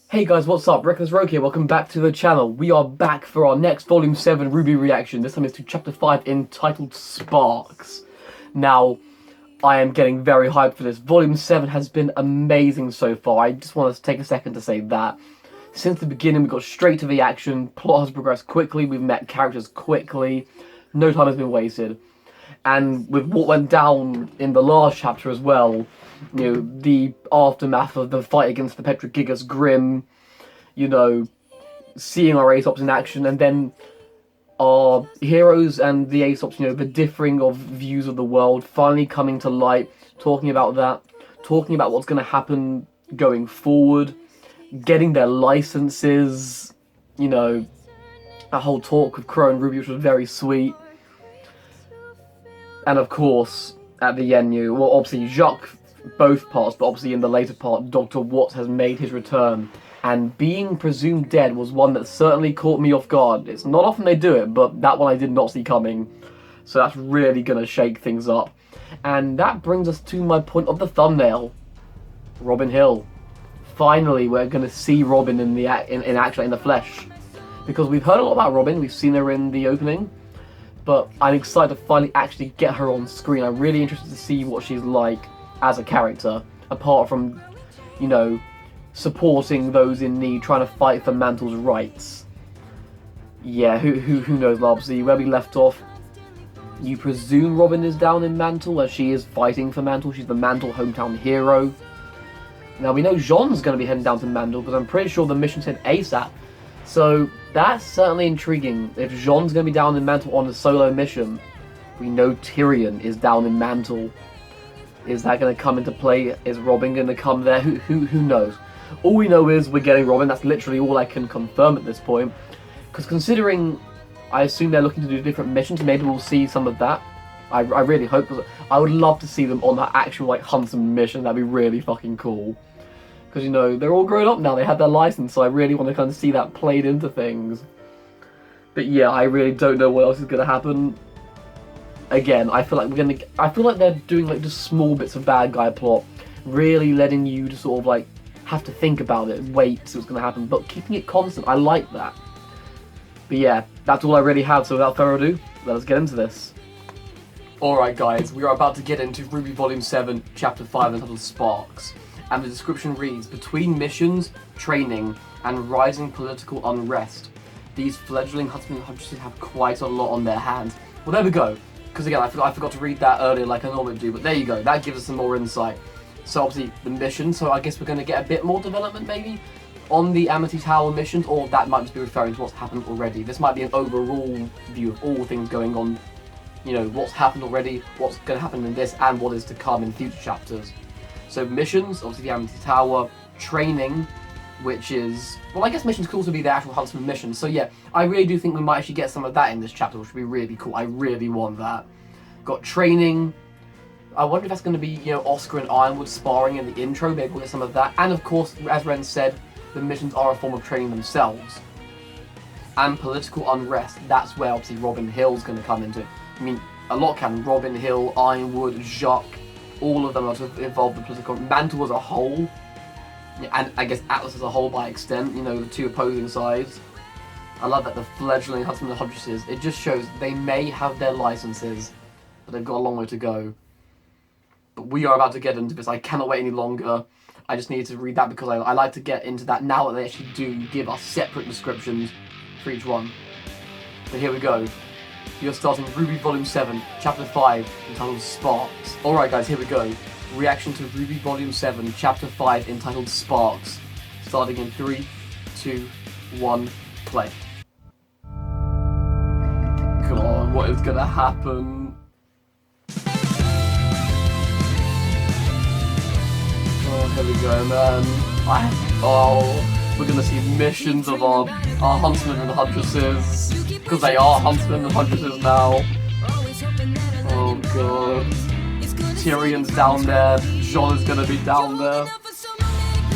Hey guys, what's up? Reckless Rogue here, welcome back to the channel. We are back for our next Volume 7 RWBY reaction. This time it's to Chapter 5 entitled Sparks. Now, I am getting very hyped for this. Volume 7 has been amazing so far. I just want to take a second to say that. Since the beginning, we got straight to the action. Plot has progressed quickly, we've met characters quickly. No time has been wasted. And with what went down in the last chapter as well, you know, the aftermath of the fight against the Petrogigas Grim, you know, seeing our Aesops in action, and then our heroes and the Aesops, you know, the differing of views of the world finally coming to light, talking about that, talking about what's going to happen going forward, getting their licenses, you know, a whole talk with Qrow and RWBY, which was very sweet. And of course, at the end, well, obviously, Jacques, both parts, but obviously in the later part, Dr. Watts has made his return. And being presumed dead was one that certainly caught me off guard. It's not often they do it, but that one I did not see coming. So that's really going to shake things up. And that brings us to my point of the thumbnail. Robin Hill. Finally, we're going to see Robin in action, in the flesh. Because we've heard a lot about Robin, we've seen her in the opening. But I'm excited to finally actually get her on screen. I'm really interested to see what she's like as a character, apart from, you know, supporting those in need, trying to fight for Mantle's rights. Yeah, who knows, obviously, where we left off, you presume Robin is down in Mantle, as she is fighting for Mantle. She's the Mantle hometown hero. Now, we know Jean's going to be heading down to Mantle, because I'm pretty sure the mission said ASAP. So, that's certainly intriguing. If Jean's going to be down in Mantle on a solo mission, we know Tyrion is down in Mantle. Is that going to come into play? Is Robin going to come there? Who knows? All we know is we're getting Robin. That's literally all I can confirm at this point. Because considering, I assume they're looking to do different missions, maybe we'll see some of that. I really hope, because I would love to see them on that actual, like, huntsman mission. That'd be really fucking cool. Because, you know, they're all grown up now, they have their license, so I really want to kind of see that played into things. But yeah, I really don't know what else is going to happen. Again, I feel like they're doing, like, just small bits of bad guy plot, really letting you to sort of, like, have to think about it, wait, see what's going to happen, but keeping it constant. I like that. But yeah, that's all I really have, so without further ado, let us get into this. Alright guys, we are about to get into RWBY Volume 7, Chapter 5, entitled Sparks. And the description reads, between missions, training, and rising political unrest, these fledgling huntsmen and huntresses have quite a lot on their hands. Well, there we go. Because again, I forgot to read that earlier like I normally do, but there you go. That gives us some more insight. So obviously, the mission, so I guess we're going to get a bit more development maybe on the Amity Tower missions, or that might just be referring to what's happened already. This might be an overall view of all things going on, you know, what's happened already, what's going to happen in this, and what is to come in future chapters. So missions, obviously the Amity Tower, training, which is, well, I guess missions could also be the actual huntsman missions. So yeah, I really do think we might actually get some of that in this chapter, which would be really cool. I really want that. Got training. I wonder if that's going to be, you know, Oscar and Ironwood sparring in the intro. Maybe we'll get some of that. And of course, as Ren said, the missions are a form of training themselves. And political unrest. That's where obviously Robin Hill's going to come into. I mean, a lot can. Robin Hill, Ironwood, Jacques. All of them are involved in political. Mantle as a whole, and I guess Atlas as a whole by extent, you know, the two opposing sides. I love that the fledgling huntsmen and huntresses, it just shows they may have their licenses, but they've got a long way to go. But we are about to get into this. I cannot wait any longer. I just needed to read that because I like to get into that now that they actually do give us separate descriptions for each one. But here we go. You're starting RWBY Volume 7, Chapter 5, entitled Sparks. Alright guys, here we go. Reaction to RWBY Volume 7, Chapter 5, entitled Sparks. Starting in 3, 2, 1, play. God, what is gonna happen? Oh, here we go, man. We're gonna see missions of our huntsmen and huntresses. Because they are huntsmen and huntresses now. Oh god. Tyrion's down there. Jean is gonna be down there.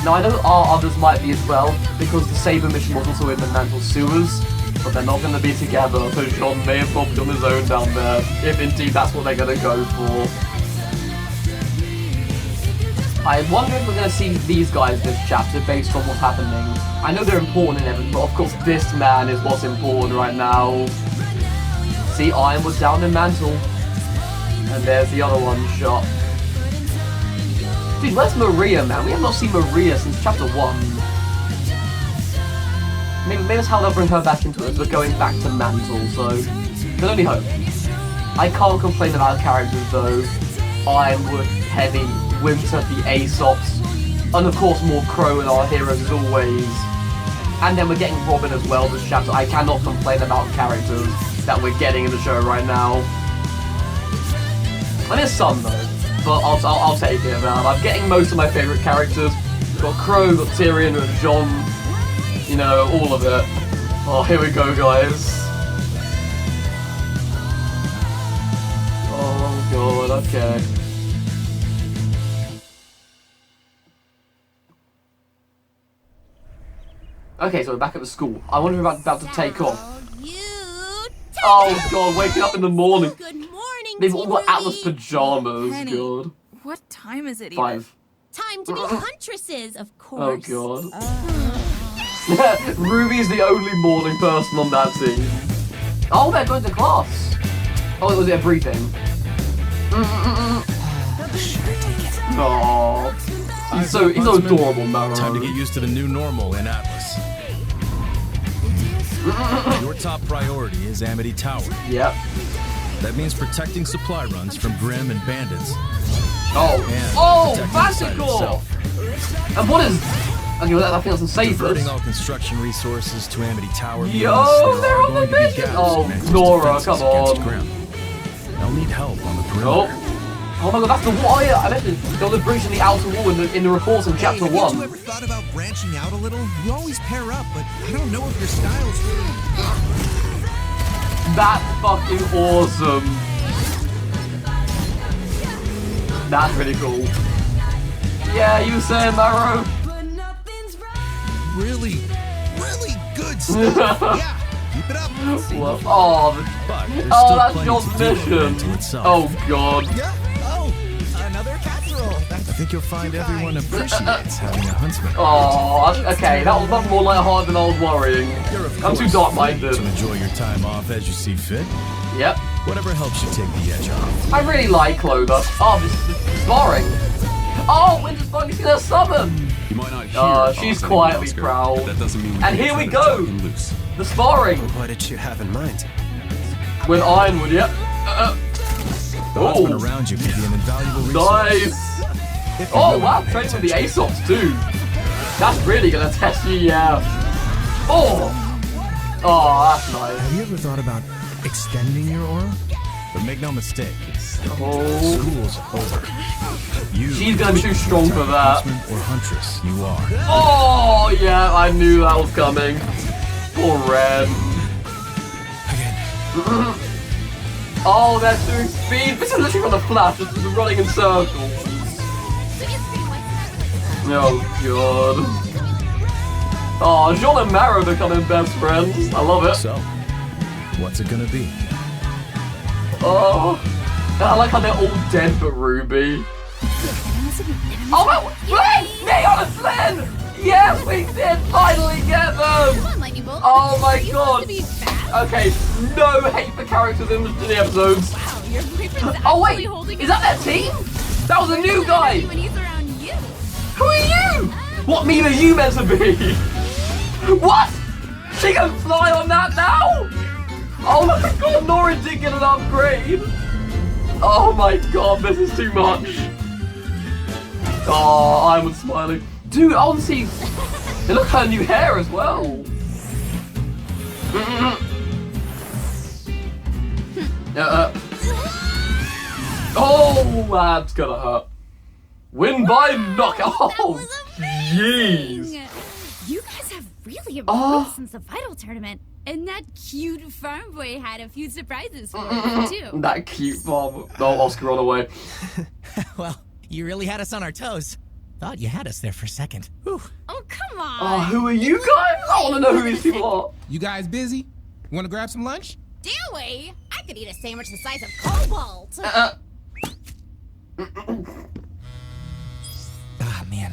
Now I know our others might be as well, because the Saber mission was also in the Mantle sewers, but they're not gonna be together, so Jean may have popped on his own down there, if indeed that's what they're gonna go for. I wonder if we're going to see these guys this chapter based on what's happening. I know they're important and everything, but of course this man is what's important right now. See, Ironwood down in Mantle. And there's the other one shot. Dude, where's Maria, man? We have not seen Maria since chapter 1. Maybe that's how they'll bring her back into it, as we're going back to Mantle, so... can only hope. I can't complain about characters though. Ironwood, Penny, Winter, the Aesops, and of course more Qrow and our heroes as always. And then we're getting Robin as well this chapter. I cannot complain about characters that we're getting in the show right now. And there's some though, but I'll take it, man. I'm getting most of my favourite characters. We've got Qrow, got Tyrion, got Jon, you know, all of it. Oh, here we go, guys. Oh god, okay. Okay, so we're back at the school. I wonder if I'm about to take off. Oh god, waking up in the morning. Good morning. They've all got Atlas pajamas, Penny, god. what time is it? 5. Time to be huntresses, of course. Oh god. Ruby's the only morning person on that team. Oh, they're going to class. Oh, was it a briefing? Aww. He's so adorable, Marrow. Time to get used to the new normal in Atlas. Your top priority is Amity Tower. Yep. That means protecting supply runs from Grimm and bandits. Oh, protecting Fantical! the site itself. And what is... okay, well, I think that's the safest. Diverting all construction resources to Amity Tower means Yo, they're on the going to be mission! gaps Oh, in Atlas' Nora, defenses come against on. Grimm. They'll need help on the perimeter. Oh. Oh my god, that's the wall. Oh, yeah, I mentioned there was a breach in the outer wall in the reports in chapter 1. Have you ever thought about branching out a little? You always pair up, but I don't know if your style's really... That's fucking awesome. That's really cool. Yeah, you were saying, Marrow? Really good stuff. Yeah, keep it up. Well, oh, But there's oh, still that's plenty John's to do mission. to itself. Oh god. Yeah. Oh, another casserole. I think you'll find everyone appreciates having a huntsman. Oh, okay, that was much more lighthearted than I was worrying. You're of I'm too course dark-minded. free to enjoy your time off as you see fit. Yep. Whatever helps you take the edge off. I really like Clover. Oh, this is sparring. Oh, Winter's finally seen her summon. You might not hear she's about quietly Oscar, proud. but that doesn't mean And can here we get go. talking loose. The sparring What did you have in mind? with Ironwood. Yep. The huntsman Oh, around you can be an invaluable resource. nice. If you're Oh willing wow, to pay training with the attention. Aesops too. That's really gonna test you, yeah. Oh, that's nice. Have you ever thought about extending your aura? But make no mistake, Oh, school's over. You she's gonna be too strong for that. huntsman or huntress you are. Oh yeah, I knew that was coming. Poor Ren. Oh, they're doing speed. This is literally from the Flash, just running in circles. Oh god. Oh, Jean and Marrow becoming best friends. I love it. So, what's it gonna be? Oh, I like how they're all dead but Ruby. Oh no! Wait! They on a Flynn! Yes, we did finally get them! Oh my god! Okay, no hate for characters in the episodes. Oh wait, is that their team? That was a new guy! Who are you? What meme are you meant to be? What? She can fly on that now? Oh my god, Nora did get an upgrade. Oh my god, this is too much. Oh, I was smiling. Dude, honestly, look at her new hair as well. Oh, that's gonna hurt. Win by knockout. Oh, jeez. You guys have really improved Oh. since the Vital tournament. And that cute farm boy had a few surprises for you, too. That cute mom. Oh, Oscar on the way. Well, you really had us on our toes. Thought you had us there for a second. Whew. Oh, come on. Oh, who are you guys? I want to know who these people are. You guys busy? Want to grab some lunch? Do we? I could eat a sandwich the size of Cobalt.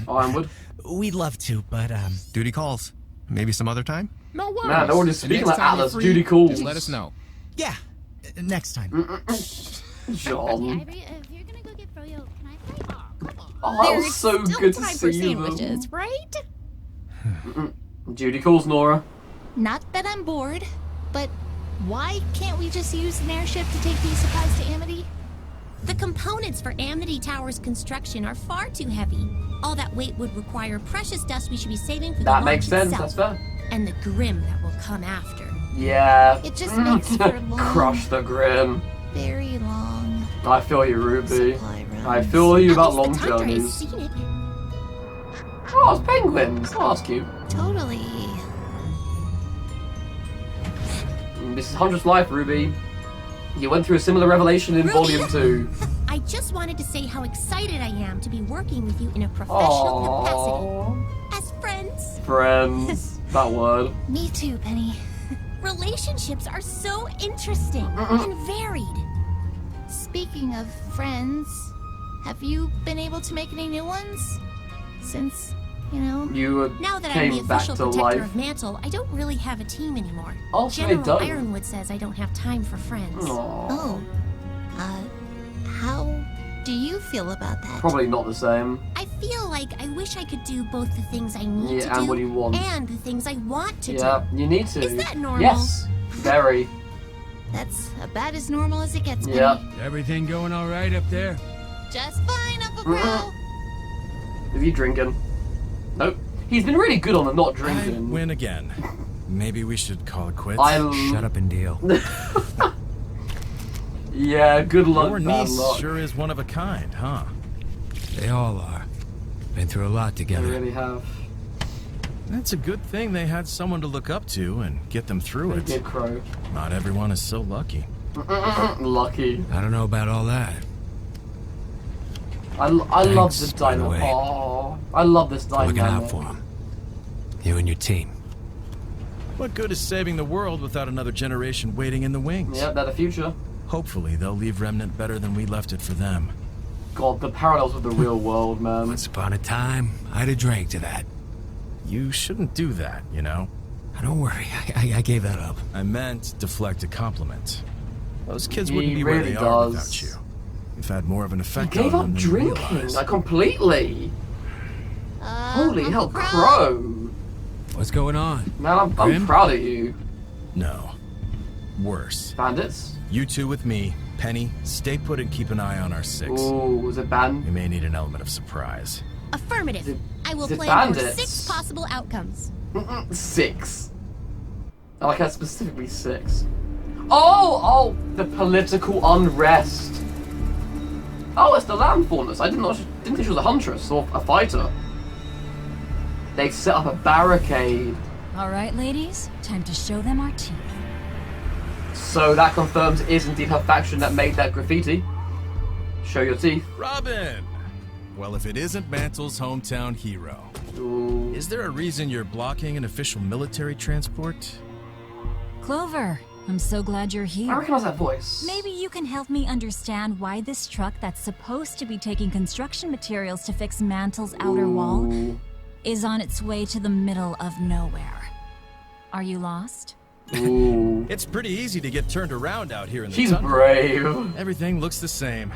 Ironwood. We'd love to, but Duty calls. Maybe some other time? No worries. Man, they're already The speaking next like time you're Atlas. free, Duty calls. Just let us know. yeah, next time. John. Ivory, if you're gonna go get Froyo, can I play? Oh, that was There's so still good to time for see sandwiches, them. right? Duty calls, Nora. Not that I'm bored, but why can't we just use an airship to take these supplies to Amity? The components for Amity Tower's construction are far too heavy. All that weight would require precious dust we should be saving for the That launch makes sense. itself, That's fair. and the grim that will come after. Yeah. It just makes for long, Crush the Grim. very long I feel you, Ruby. supply runs. I feel you At about least long the Tundra has journeys. seen it. Oh, it's penguins. Oh, that's cute. Totally. This is Huntress Life, Ruby. You went through a similar revelation in Ruby? Volume 2. I just wanted to say how excited I am to be working with you in a professional Aww. capacity. As friends. Friends. That word. Me too, Penny. Relationships are so interesting and varied. Speaking of friends, have you been able to make any new ones? Since, you know... You Now that I'm the came back official to protector life. of Mantle, I don't really have a team anymore. Also, they General don't. Ironwood says I don't have time for friends. Aww. Oh. How do you feel about that? Probably not the same. I feel like I wish I could do both the things I need to Yeah, and do what you want. and the things I want to Yeah, you need to. Is that normal? Yes. Very. That's about as normal as it gets, Penny. Yeah. Everything going all right up there? Just fine, Uncle Qrow. Is he drinking? Nope. He's been really good on the not I drinking. win again. Maybe we should call it quits. Shut up and deal. Yeah, good luck, Your bad niece luck. sure is one of a kind, huh? They all are. Been through a lot They together. really have. That's a good thing they had someone to look up to and get them through They it. did, Qrow. Not everyone is so lucky. Lucky. I don't know about all that. I love Thanks, the by the dynamic. way. Oh, I love this dynamic. Looking out for them. You and your team. What good is saving the world without another generation waiting in the wings? Yeah, they're the future. Hopefully they'll leave Remnant better than we left it for them. God, the parallels with the real world, man. Once upon a time, I'd have drank to that. You shouldn't do that, you know? Don't worry, I gave that up. I meant deflect a compliment. Those kids wouldn't He be where really they are does. without you. You've had more of an He effect gave on up them than you drinking, realize. like completely. Holy Uncle hell, Qrow? Qrow. What's going on? Man, I'm Grim? proud of you. No. Worse. Bandits? You two with me. Penny, stay put and keep an eye on our six. Ooh, was it We band? may need an element of surprise. Affirmative. Is it- I will is it plan for bandits? 6 possible outcomes. 6. I like how specifically 6. Oh, the political unrest. Oh, it's the lamb faunus. I didn't think she was a huntress or a fighter. They set up a barricade. All right, ladies, time to show them our teeth. So that confirms it is indeed her faction that made that graffiti. Show your teeth. Robin! Well, if it isn't Mantle's hometown hero, Ooh. is there a reason you're blocking an official military transport? Clover, I'm so glad you're I here. recognize that voice. Maybe you can help me understand why this truck that's supposed to be taking construction materials to fix Mantle's outer wall Ooh. is on its way to the middle of nowhere. Are you lost? Ooh. It's pretty easy to get turned around out here in the She's tundra. brave. Everything looks the same.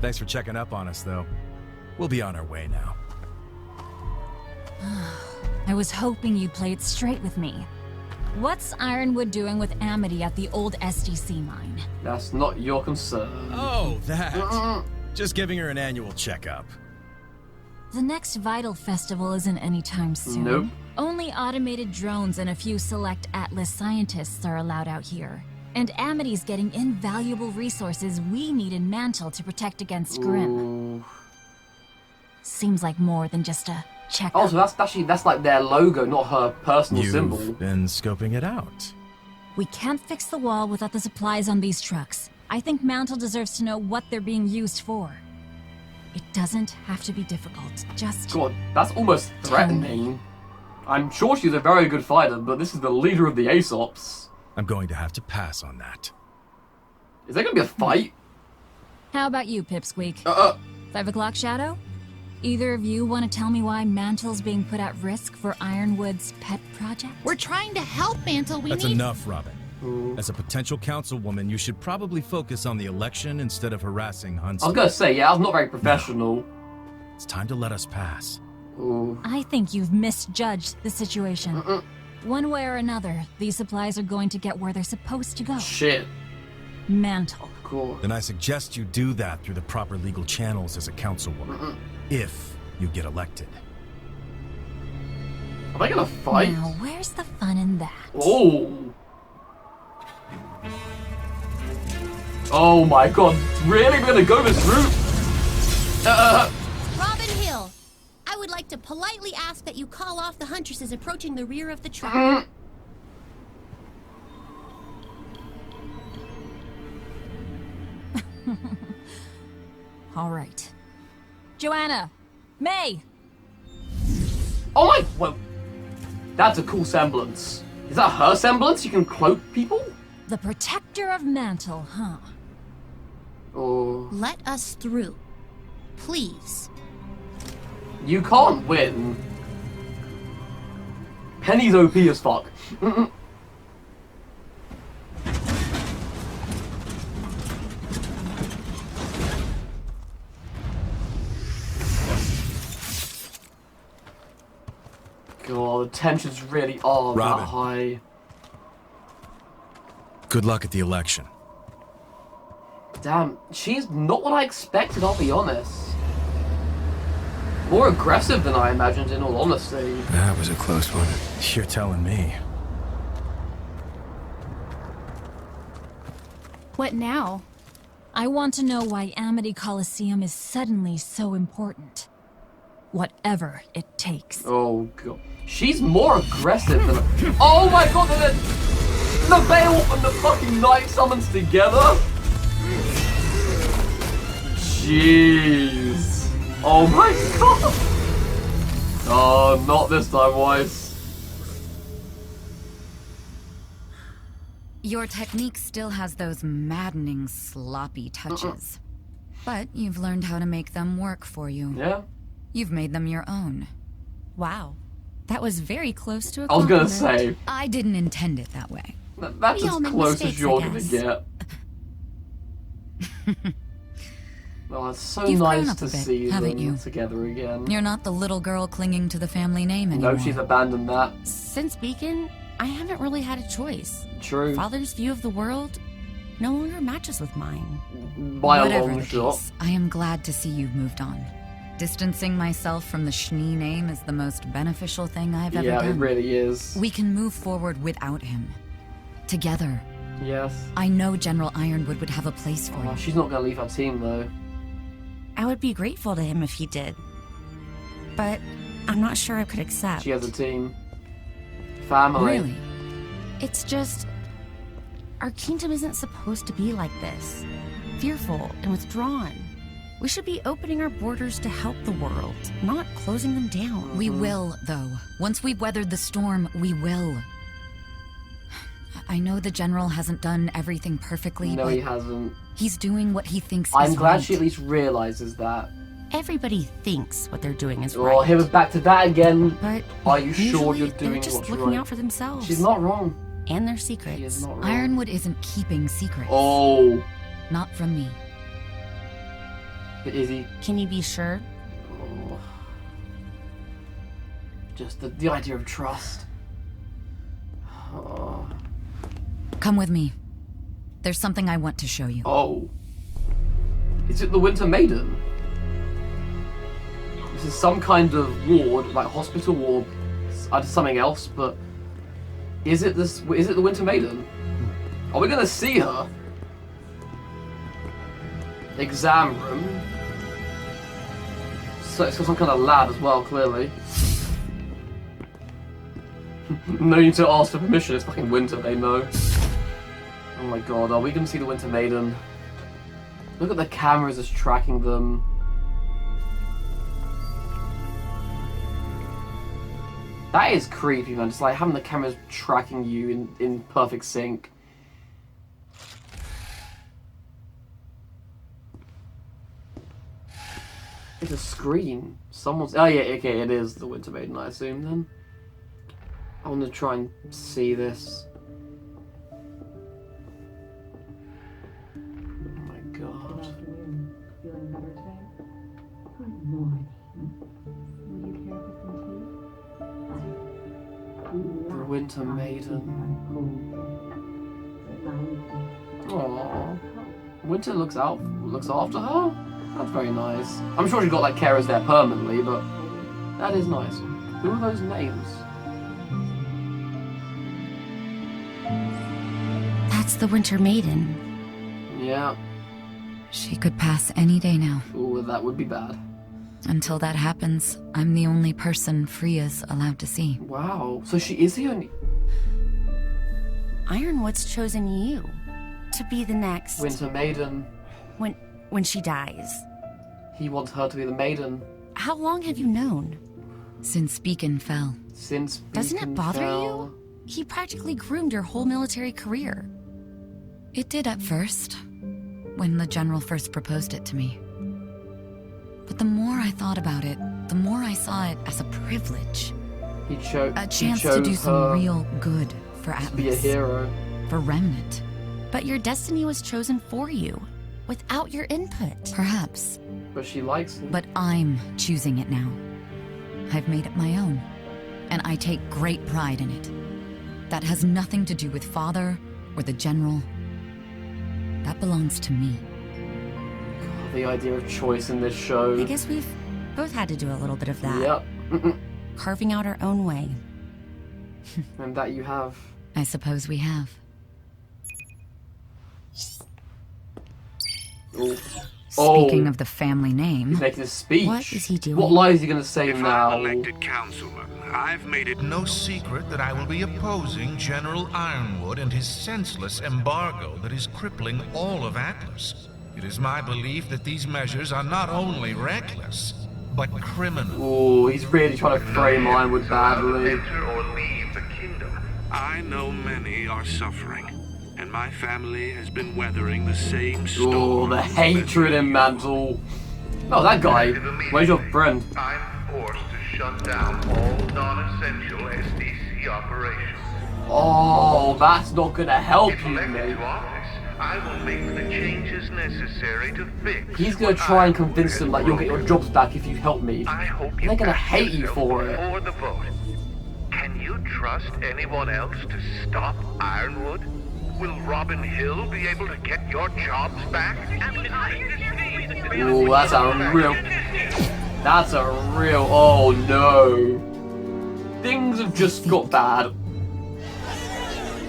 Thanks for checking up on us, though. We'll be on our way now. I was hoping you'd play it straight with me. What's Ironwood doing with Amity at the old SDC mine? That's not your concern. Oh, that. Just giving her an annual checkup. The next Vital Festival isn't anytime soon. Nope. Only automated drones and a few select Atlas scientists are allowed out here. And Amity's getting invaluable resources we need in Mantle to protect against Grim. Ooh. Seems like more than just a checkup. Oh, so that's like their logo, not her personal symbol. You've been scoping it out. We can't fix the wall without the supplies on these trucks. I think Mantle deserves to know what they're being used for. It doesn't have to be difficult. Just God, that's almost threatening. I'm sure she's a very good fighter, but this is the leader of the Aesops. I'm going to have to pass on that. Is there gonna be a fight? how about you, Pipsqueak? 5 o'clock shadow? Either of you want to tell me why Mantle's being put at risk for Ironwood's pet project? We're trying to help Mantle. That's enough, Robin. As a potential councilwoman, you should probably focus on the election instead of harassing I was huntsman. gonna say, yeah, I was not very professional. It's time to let us pass. Ooh. I think you've misjudged the situation. One way or another, these supplies are going to get where they're supposed to go. Shit. Mantle. Cool. Then I suggest you do that through the proper legal channels as a councilwoman. If you get elected. Are they gonna fight? Now, where's the fun in that? Oh. Oh my god, really? We're gonna go this route? Robin Hill, I would like to politely ask that you call off the huntresses approaching the rear of the truck. All right. Joanna! May! Oh my, well, that's a cool semblance. Is that her semblance? You can cloak people? The protector of Mantle, huh? Oh. Let us through. Please. You can't win. Penny's OP as fuck. God, the tensions really are Robin. that high. Good luck at the election. Damn, she's not what I expected, I'll be honest. More aggressive than I imagined, in all honesty. That was a close one. You're telling me. What now? I want to know why Amity Coliseum is suddenly so important. Whatever it takes. Oh god. She's more aggressive than oh my god, the Beowulf and the fucking Knight summons together? Jeez. Oh my god. Oh, not this time, Weiss. Your technique still has those maddening, sloppy touches. But you've learned how to make them work for you. Yeah. You've made them your own. Wow. That was very close to a I was gonna compliment. say. I didn't intend it that way. That's We as all make close mistakes, as you're I gonna guess. get. Oh, it's so You've grown nice up to a bit, see haven't them you? together again. You're not the little girl clinging to the family name anymore. No, she's abandoned that. Since Beacon, I haven't really had a choice. True. Father's view of the world no longer matches with mine. By a Whatever long the shot. case, I am glad to see you've moved on. Distancing myself from the Schnee name is the most beneficial thing I've ever Yeah, done. it really is. We can move forward without him. Together. Yes. I know General Ironwood would have a place for Oh, you. she's not gonna leave her team though. I would be grateful to him if he did. But I'm not sure I could accept. She has a team. Family. Really? It's just... Our kingdom isn't supposed to be like this. Fearful and withdrawn. We should be opening our borders to help the world, not closing them down. We will, though. Once we've weathered the storm, we will. I know the General hasn't done everything perfectly, No, but he hasn't. he's doing what he thinks I'm is glad right. she at least realizes that. Everybody thinks what they're doing is Oh, right. here we're back to that again. But Are you sure usually you're they're doing just what's looking right? out for themselves. She's not wrong. And their She is secrets. not wrong. Ironwood isn't keeping secrets. Oh. Not from me. But is he? Can you be sure? Oh. Just the idea of trust. Oh. Come with me. There's something I want to show you. Oh. Is it the Winter Maiden? This is some kind of ward, like hospital ward. It's something else, but is it this? Is it the Winter Maiden? Are we gonna see her? Exam room. So it's got some kind of lab as well, clearly. No need to ask for permission. It's fucking winter. They know. Oh my god, are we gonna see the Winter Maiden? Look at the cameras as tracking them. That is creepy, man. Just like having the cameras tracking you in perfect sync. If the screen. Someone's... Oh yeah, okay, it is the Winter Maiden, I assume, then. I want to try and see this. Oh my god. Feeling better today? Good morning. Would you care for some tea? The Winter Maiden. Aww. Winter looks after her? That's very nice. I'm sure she's got like carers there permanently, but that is nice. Who are those names? That's the Winter Maiden. Yeah. She could pass any day now. Ooh, that would be bad. Until that happens, I'm the only person Freya's allowed to see. Wow. So she is the only... Ironwood's chosen you to be the next... Winter Maiden. When she dies. He wants her to be the Maiden. How long have you known? Since Beacon fell. Since Beacon Doesn't it bother fell. you? He practically groomed your whole military career. It did at first, when the General first proposed it to me. But the more I thought about it, the more I saw it as a privilege. A chance to do some real good for Atlas. To be a hero. For Remnant. But your destiny was chosen for you, without your input. Perhaps. But she likes it. But I'm choosing it now. I've made it my own, and I take great pride in it. That has nothing to do with Father or the General. That belongs to me. God, the idea of choice in this show. I guess we've both had to do a little bit of that. Yep. Carving out our own way. And that you have. I suppose we have. Ooh. Speaking of the family name... He's making a speech. What is he doing? What lie is he going to say if now? I'm elected councilman, I've made it no secret that I will be opposing General Ironwood and his senseless embargo that is crippling all of Atlas. It is my belief that these measures are not only reckless, but criminal. Oh, he's really trying to frame Ironwood badly. Enter or leave the kingdom. I know many are suffering, and my family has been weathering the same storm. Oh, the hatred in Mantle. Oh, that guy. Where's your friend? I'm forced to shut down all non-essential SDC operations. Oh, that's not gonna help you, mate. I will make the changes necessary to fix. He's gonna try and convince them like you'll get your jobs back if you help me. I hope you They're gonna hate you for it. before the vote. Can you trust anyone else to stop Ironwood? Will Robin Hill be able to get your jobs back? Oh, that's a real. Oh no. Things have just got bad.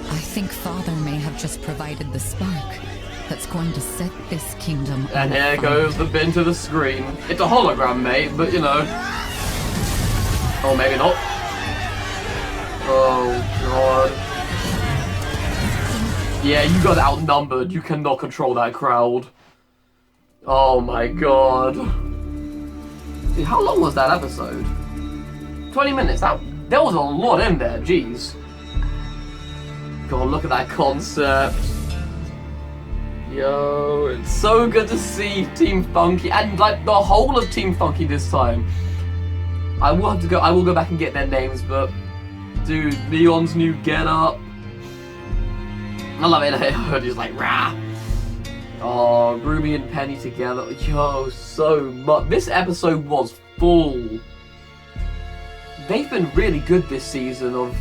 I think Father may have just provided the spark that's going to set this kingdom on And here fire. goes the bin to the screen. It's a hologram, mate, but you know. Oh, maybe not. Oh, God. Yeah, you got outnumbered. You cannot control that crowd. Oh, my God. Dude, how long was that episode? 20 minutes. There was a lot in there, jeez. God, look at that concept. Yo, it's so good to see Team Funky, and like the whole of Team Funky this time. I will go back and get their names, but dude, Leon's new get-up. I love it. He's like, rah. Oh, Ruby and Penny together. Yo, so much. This episode was full. They've been really good this season of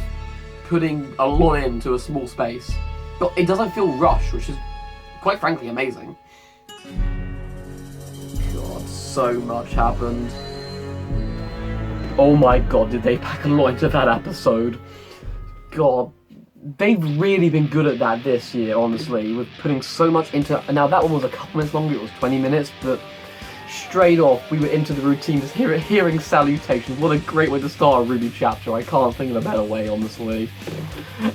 putting a lot into a small space. But it doesn't feel rushed, which is quite frankly amazing. God, so much happened. Oh my god, did they pack a lot into that episode. God, they've really been good at that this year, honestly, with putting so much into... Now that one was a couple minutes longer, it was 20 minutes, but straight off we were into the routine, just hearing salutations. What a great way to start a RWBY chapter. I can't think of a better way, honestly.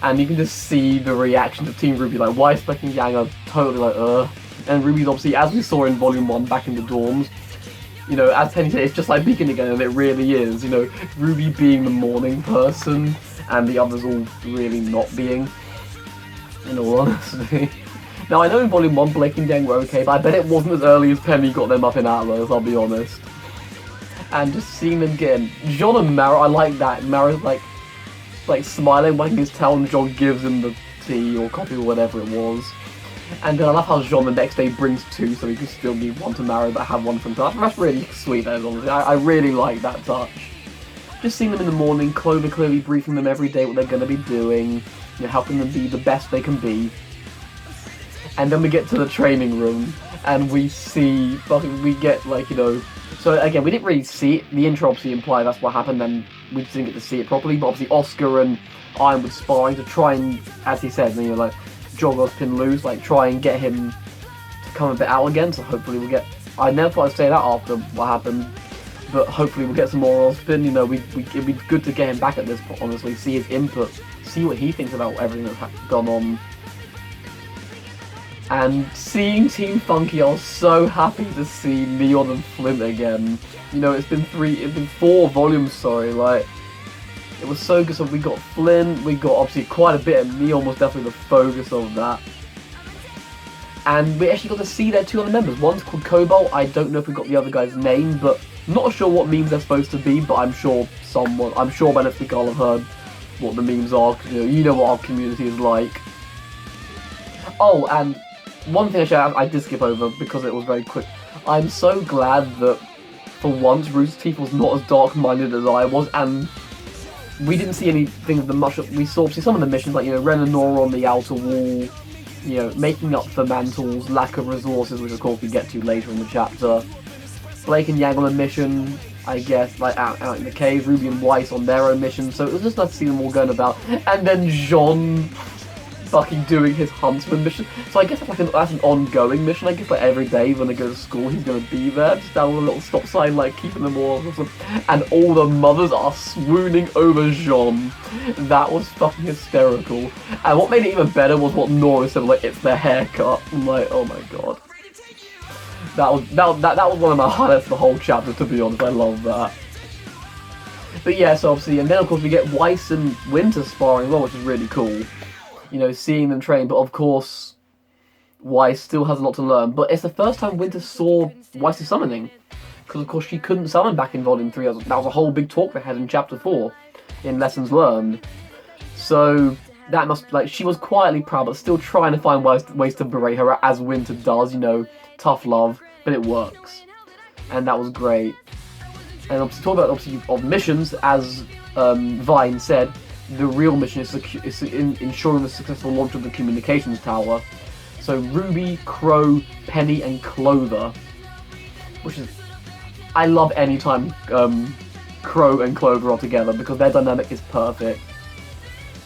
And you can just see the reaction of Team RWBY, like Why Spec and Yang are totally like, and RWBY's obviously, as we saw in Volume 1 back in the dorms, you know, as Penny said, it's just like Beacon again, and it really is, you know, RWBY being the morning person, and the others all really not being, in all honesty. Now, I know in Volume 1, Blake and Yang were okay, but I bet it wasn't as early as Penny got them up in Atlas, I'll be honest. and just seeing them getting John and Mara. I like that. Mara's like smiling, wagging his tail, and John gives him the tea or coffee or whatever it was. And then I love how John the next day brings 2 so he can still give one to Mara but have one for himself. That's really sweet, that is, honestly. I really like that touch. Just seeing them in the morning, Clover clearly briefing them every day what they're going to be doing, you know, helping them be the best they can be. And then we get to the training room, and we see, we get, like, you know, so again, we didn't really see it. The intro obviously implied that's what happened, and we just didn't get to see it properly, but obviously Oscar and Ironwood sparring to try and, as he said, you know, like, jog Ozpin loose, like, try and get him to come a bit out again, so hopefully we'll get, I never thought I'd say that after what happened, but hopefully we'll get some more Ozpin, you know, it'd be good to get him back at this point, honestly, see his input, see what he thinks about everything that's gone on. And seeing Team Funky, I was so happy to see Neon and Flint again. You know, it's been 4 volumes, sorry, like, it was so good. So we got Flint, we got obviously quite a bit, and Neon was definitely the focus of that. And we actually got to see their 2 other members. One's called Cobalt, I don't know if we got the other guy's name, but not sure what memes they're supposed to be, but I'm sure by next week I'll have heard what the memes are, because you know what our community is like. Oh, and one thing I did skip over because it was very quick. I'm so glad that for once Rooster Teeth was not as dark-minded as I was, and we didn't see anything of the much. We saw some of the missions, like, you know, Ren and Nora on the outer wall, you know, making up for Mantle's lack of resources, which of course we get to later in the chapter. Blake and Yang on a mission, I guess, like out in the cave. Ruby and Weiss on their own mission, so it was just nice to see them all going about. And then Jean fucking doing his huntsman mission. So I guess that's an ongoing mission. I guess like every day when they go to school, he's gonna be there, just down with a little stop sign, like keeping them all awesome. And all the mothers are swooning over Jean. That was fucking hysterical. And what made it even better was what Nora said, like, it's their haircut. I'm like, oh my god. That was one of my highlights of the whole chapter, to be honest. I love that. But yeah, so obviously, and then of course we get Weiss and Winter sparring as well, which is really cool. You know, seeing them train, but of course, Weiss still has a lot to learn. But it's the first time Winter saw Weiss's summoning, because of course she couldn't summon back in Volume 3. That was a whole big talk they had in Chapter 4, in Lessons Learned. So that must, like, she was quietly proud, but still trying to find ways to berate her, as Winter does, you know, tough love, but it works. And that was great. And obviously, talk about, of missions, as Vine said, the real mission is ensuring the successful launch of the communications tower. So Ruby, Qrow, Penny, and Clover, which is, I love any time Qrow and Clover are together because their dynamic is perfect.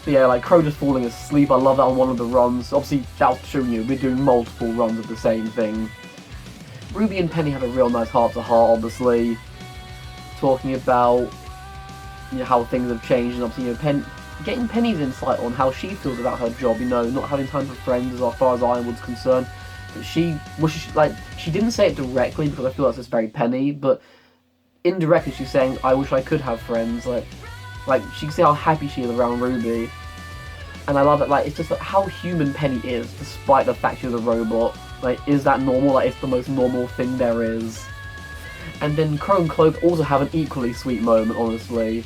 But yeah, like Qrow just falling asleep, I love that on one of the runs. Obviously, that'll show you we're doing multiple runs of the same thing. Ruby and Penny have a real nice heart-to-heart, obviously, talking about, you know, how things have changed, and obviously, you know, getting Penny's insight on how she feels about her job, you know, not having time for friends as far as Ironwood's concerned. But she didn't say it directly because I feel that's just very Penny, but indirectly she's saying, I wish I could have friends, like she can see how happy she is around Ruby. And I love it, like, it's just like how human Penny is, despite the fact she's a robot. Like, is that normal? Like, it's the most normal thing there is. And then Qrow and Clover also have an equally sweet moment, honestly.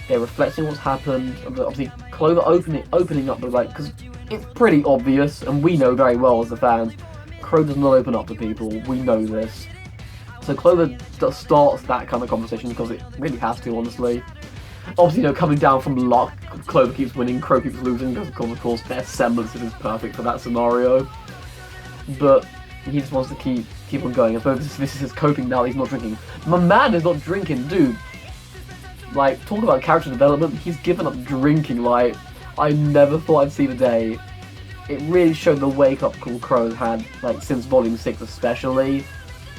They're reflecting what's happened. Obviously, Clover opening up the, like, because it's pretty obvious, and we know very well as the fans, Qrow does not open up to people. We know this. So Clover starts that kind of conversation because it really has to, honestly. Obviously, you know, coming down from luck, Clover keeps winning, Qrow keeps losing, because of course their semblance is perfect for that scenario. But he just wants to keep on going. I suppose this is his coping now that he's not drinking. My man is not drinking, dude. Like, talk about character development, he's given up drinking. Like, I never thought I'd see the day. It really showed the wake-up call Qrow had, like, since Volume 6 especially.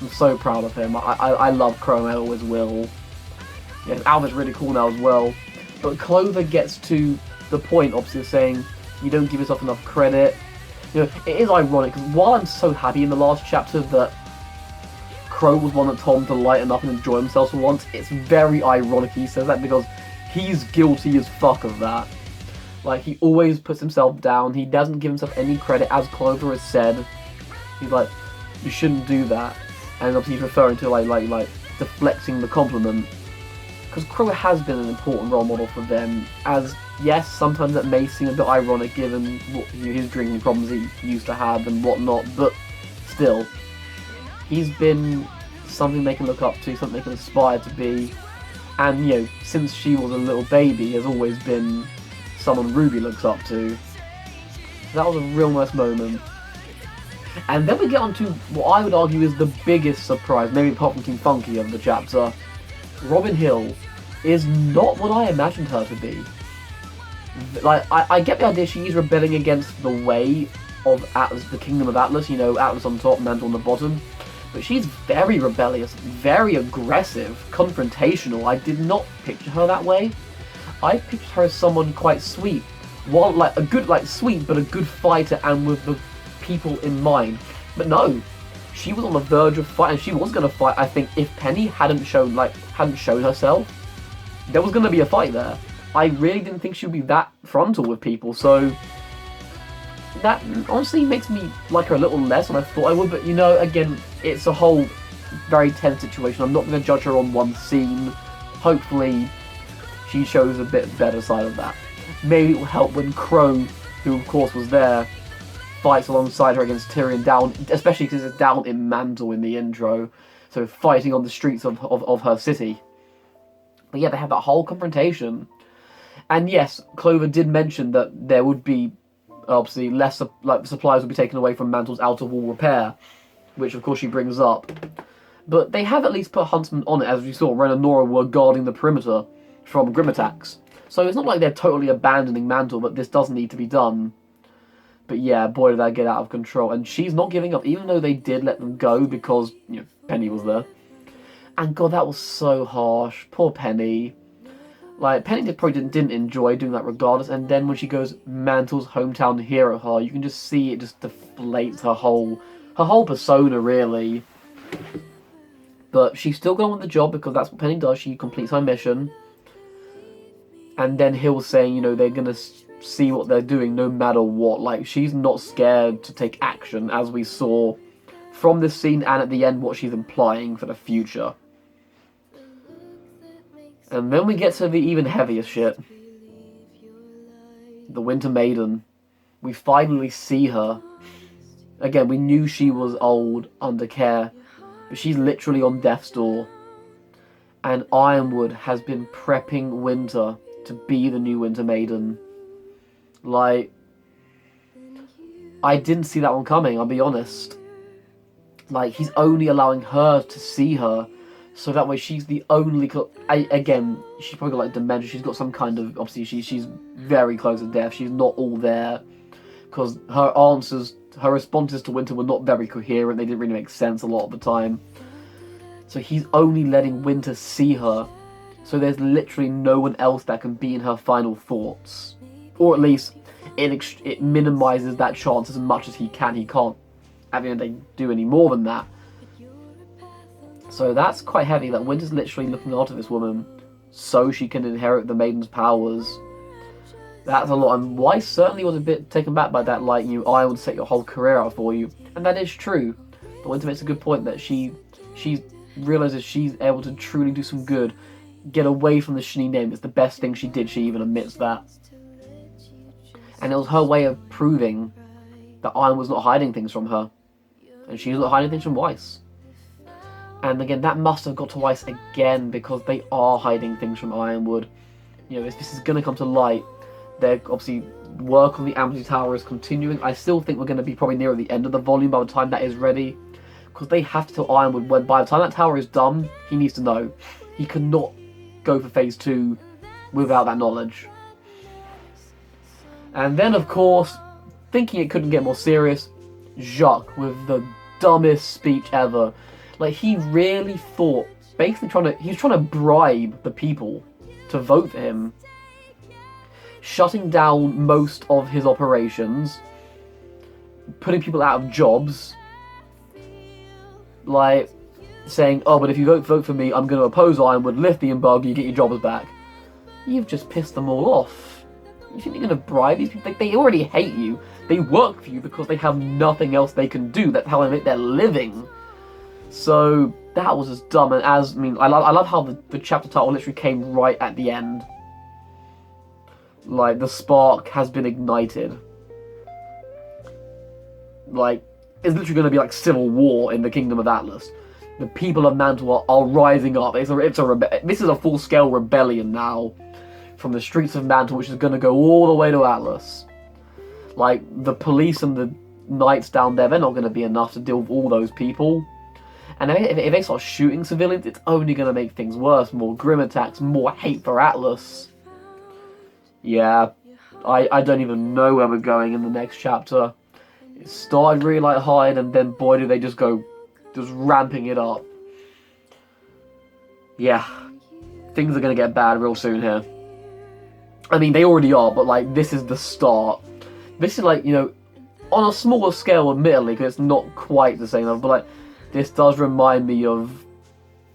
I'm so proud of him. I love Qrow, I always will. Yeah, Albert's really cool now as well. But Clover gets to the point, obviously, of saying, you don't give yourself enough credit. You know, it is ironic, because while I'm so happy in the last chapter that Qrow was one that told him to lighten up and enjoy himself for once, it's very ironic he says that, because he's guilty as fuck of that. Like, he always puts himself down, he doesn't give himself any credit, as Clover has said. He's like, you shouldn't do that. And obviously he's referring to, like deflecting the compliment. Because Qrow has been an important role model for them, as, yes, sometimes that may seem a bit ironic given what, his drinking problems he used to have and whatnot, but still, he's been something they can look up to, something they can aspire to be, and, since she was a little baby, has always been someone RWBY looks up to. That was a real nice moment. And then we get on to what I would argue is the biggest surprise, maybe apart from Team Funky of the chapter. Robin Hill is not what I imagined her to be. Like, I get the idea she's rebelling against the way of Atlas, the Kingdom of Atlas, Atlas on top, Mantle on the bottom. But she's very rebellious, very aggressive, confrontational. I did not picture her that way. I pictured her as someone quite sweet. Sweet, but a good fighter and with the people in mind. But no. She was on the verge of fight, and she was going to fight. I think if Penny hadn't shown herself, there was going to be a fight there. I really didn't think she would be that frontal with people, so that honestly makes me like her a little less than I thought I would. But again, it's a whole very tense situation. I'm not going to judge her on one scene. Hopefully, she shows a bit better side of that. Maybe it will help when Qrow, who of course was there, fights alongside her against Tyrion down, especially because it's down in Mantle in the intro, so fighting on the streets of her city. But yeah, they have that whole confrontation. And yes, Clover did mention that there would be, obviously, less, supplies would be taken away from Mantle's outer wall repair, which of course she brings up. But they have at least put huntsmen on it, as we saw, Ren and Nora were guarding the perimeter from Grim attacks. So it's not like they're totally abandoning Mantle, but this does need to be done. But yeah, boy did that get out of control. And she's not giving up, even though they did let them go because, Penny was there. And God, that was so harsh. Poor Penny. Like, Penny probably didn't enjoy doing that regardless. And then when she goes, Mantle's hometown hero her, you can just see it just deflates her whole persona, really. But she's still going with the job because that's what Penny does. She completes her mission. And then Hill's saying, they're going to see what they're doing no matter what. Like, she's not scared to take action, as we saw from this scene and at the end what she's implying for the future. And then we get to the even heavier shit. The Winter Maiden. We finally see her. Again, we knew she was old, under care, but she's literally on death's door. And Ironwood has been prepping Winter to be the new Winter Maiden. Like, I didn't see that one coming, I'll be honest. Like, he's only allowing her to see her, so that way she's the only... Again, she's probably got, dementia, she's got some kind of... Obviously, she's very close to death, she's not all there. Because her responses to Winter were not very coherent, they didn't really make sense a lot of the time. So he's only letting Winter see her, so there's literally no one else that can be in her final thoughts. Or at least, it minimises that chance as much as he can. He can't, at the end of the day, do any more than that. So that's quite heavy, that Winter's literally looking after this woman so she can inherit the Maiden's powers. That's a lot, and Weiss certainly was a bit taken back by that, like, I would set your whole career out for you. And that is true. But Winter makes a good point that she realises she's able to truly do some good, get away from the Shini name. It's the best thing she did, she even admits that. And it was her way of proving that Iron was not hiding things from her. And she's not hiding things from Weiss. And again, that must have got to Weiss again, because they are hiding things from Ironwood. If this is going to come to light, they're obviously work on the Amity Tower is continuing. I still think we're going to be probably near the end of the volume by the time that is ready. Because they have to tell Ironwood when by the time that tower is done, he needs to know. He cannot go for phase 2 without that knowledge. And then, of course, thinking it couldn't get more serious, Jacques with the dumbest speech ever. Like, he really thought, basically he was trying to bribe the people to vote for him. Shutting down most of his operations, putting people out of jobs, like, saying, oh, but if you vote for me, I'm going to oppose Ironwood, lift the embargo, you get your jobs back. You've just pissed them all off. You think you're going to bribe these people? They already hate you. They work for you because they have nothing else they can do. That's how they make their living. So, that was as dumb. And as, I mean, I love how the chapter title literally came right at the end. Like, the spark has been ignited. Like, it's literally going to be like civil war in the Kingdom of Atlas. The people of Mantle are rising up. This is a full-scale rebellion now from the streets of Mantle, which is going to go all the way to Atlas. Like, the police and the knights down there, they're not going to be enough to deal with all those people. And if they start shooting civilians, it's only going to make things worse. More grim attacks, more hate for Atlas. Yeah, I don't even know where we're going in the next chapter. It started really light-hearted, and then boy do they just go, just ramping it up. Yeah, things are going to get bad real soon here. I mean, they already are, but like, this is the start. This is like, you know, on a smaller scale, admittedly, because it's not quite the same, but like, this does remind me of,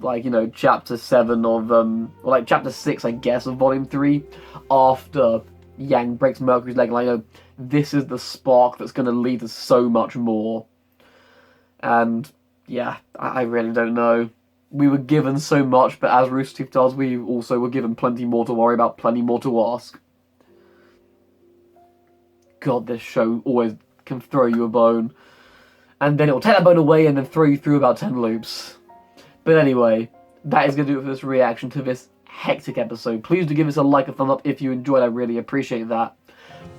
like, you know, chapter 7 of, or like chapter 6, I guess, of volume 3, after Yang breaks Mercury's leg. Like, you know, this is the spark that's going to lead to so much more. And, yeah, I really don't know. We were given so much, but as Rooster Teeth does, we also were given plenty more to worry about, plenty more to ask. God, this show always can throw you a bone. And then it will take that bone away and then throw you through about 10 loops. But anyway, that is going to do it for this reaction to this hectic episode. Please do give us a like, a thumb up if you enjoyed. I really appreciate that.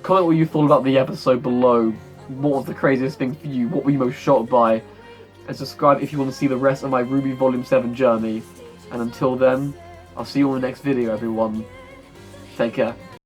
Comment what you thought about the episode below. What was the craziest thing for you? What were you most shocked by? And subscribe if you want to see the rest of my RWBY Volume 7 journey. And until then, I'll see you on the next video, everyone. Take care.